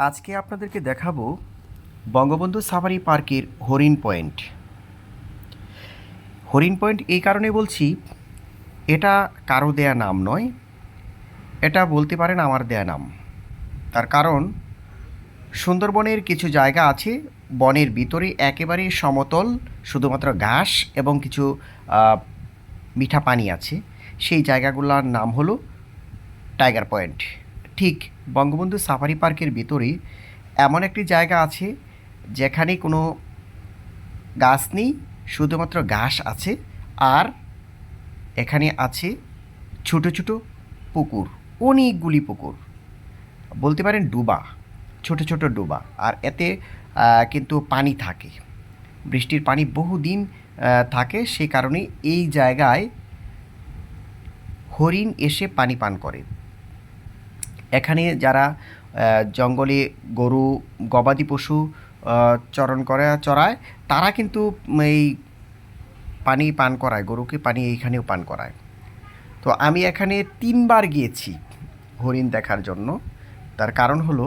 আজকে আপনাদেরকে দেখাবো বঙ্গবন্ধু সাফারি পার্কের হরিণ পয়েন্ট। হরিণ পয়েন্ট এই কারণে বলছি, এটা কারো দেয়া নাম নয়, এটা বলতে পারেন আমার দেয়া নাম। তার কারণ সুন্দরবনের কিছু জায়গা আছে বনের ভিতরে একেবারে সমতল, শুধুমাত্র ঘাস এবং কিছু আহ, মিঠা পানি আছে। সেই জায়গাগুলোর নাম হলো টাইগার পয়েন্ট। ঠিক বঙ্গবন্ধু সাফারি পার্কের ভিতরে এমন একটি জায়গা আছে যেখানে কোনো গাছ নেই, শুধুমাত্র ঘাস আছে। আর এখানে আছে ছোট ছোট পুকুর, অনেকগুলি পুকুর, বলতে পারেন ডুবা, ছোট ছোট ডুবা। আর এতে কিন্তু পানি থাকে, বৃষ্টির পানি বহুদিন থাকে। সেই কারণে এই জায়গায় হরিণ এসে পানি পান করে। এখানে যারা জঙ্গলে গরু, গবাদি পশু চড়ায়, তারা কিন্তু এই পানি পান করায়, গরুকে পানি এইখানেও পান করায়। তো আমি এখানে ৩ বার গিয়েছি হরিণ দেখার জন্য। তার কারণ হলো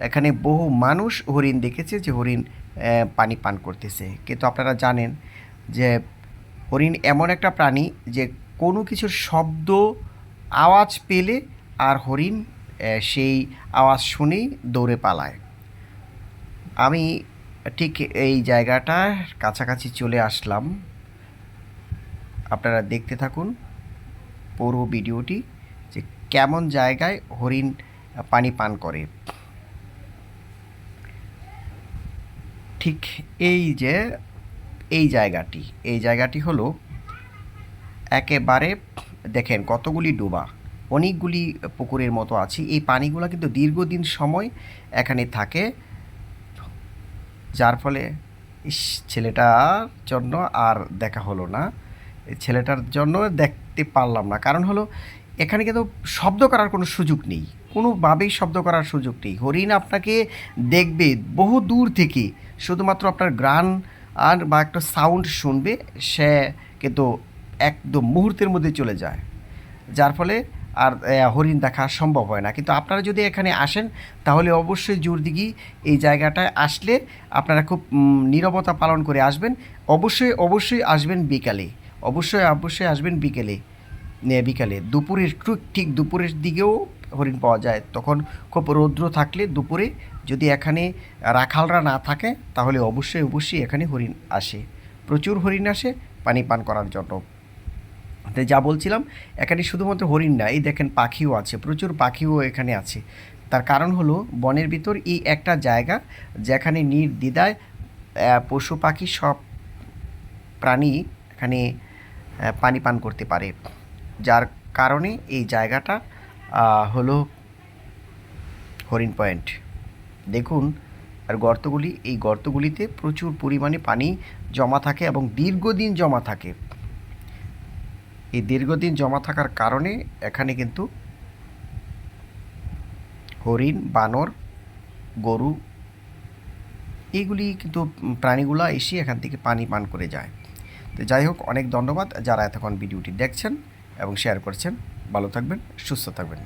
এখানে বহু মানুষ হরিণ দেখেছে যে হরিণ পানি পান করতেছে। কিন্তু আপনারা জানেন যে হরিণ এমন একটা প্রাণী যে কোনো কিছুর শব্দ, আওয়াজ পেলে আর হরিণ সেই আওয়াজ শুনেই দৌড়ে পালায়। আমি ঠিক এই জায়গাটার কাছাকাছি চলে আসলাম। আপনারা দেখতে থাকুন পুরো ভিডিওটি, যে কেমন জায়গায় হরিণ পানি পান করে। ঠিক এই যে এই জায়গাটি হলো একেবারে, দেখেন কতগুলি ডোবা, অনেকগুলি পুকুরের মতো আছে। এই পানিগুলো কিন্তু দীর্ঘদিন সময় এখানে থাকে, যার ফলে ছেলেটার জন্য আর দেখা হলো না, ছেলেটার জন্য দেখতে পারলাম না। কারণ হলো এখানে কিন্তু শব্দ করার কোনো সুযোগ নেই, কোনোভাবেই শব্দ করার সুযোগ নেই। হরিণ আপনাকে দেখবে বহু দূর থেকে, শুধুমাত্র আপনার গান আর বা একটা সাউন্ড শুনবে, সে কিন্তু একদম মুহূর্তের মধ্যে চলে যায়। যার ফলে আর হরিণ দেখা সম্ভব হয় না। কিন্তু আপনারা যদি এখানে আসেন তাহলে অবশ্যই জোরদিঘি এই জায়গাটায় আসলে আপনারা খুব নীরবতা পালন করে আসবেন। অবশ্যই আসবেন বিকালে, অবশ্যই আসবেন বিকেলে। বিকালে দুপুরের ঠিক দুপুরের দিকেও হরিণ পাওয়া যায়। তখন খুব রৌদ্র থাকলে দুপুরে যদি এখানে রাখালরা না থাকে তাহলে অবশ্যই এখানে হরিণ আসে, প্রচুর হরিণ আসে পানি পান করার জন্য। তো যা বলছিলাম, এখানে শুধুমাত্র হরিণ না, এই দেখেন পাখিও আছে, প্রচুর পাখিও এখানে আছে। তার কারণ হলো বনের ভিতর এই একটা জায়গা যেখানে নির্দ্বিধায় পশু পাখি সব প্রাণী এখানে পানি পান করতে পারে। যার কারণে এই জায়গাটা হলো হরিণ পয়েন্ট। দেখুন আর গর্তগুলি, এই গর্তগুলিতে প্রচুর পরিমাণে পানি জমা থাকে এবং দীর্ঘদিন জমা থাকে। এই দীর্ঘদিন জমা থাকার কারণে এখানে কিন্তু হরিণ, বানর, গরু, এইগুলি কিন্তু প্রাণীগুলা এসে এখান থেকে পানি পান করে যায়। তো যাই হোক, অনেক ধন্যবাদ যারা এতক্ষণ ভিডিওটি দেখছেন এবং শেয়ার করছেন। ভালো থাকবেন, সুস্থ থাকবেন।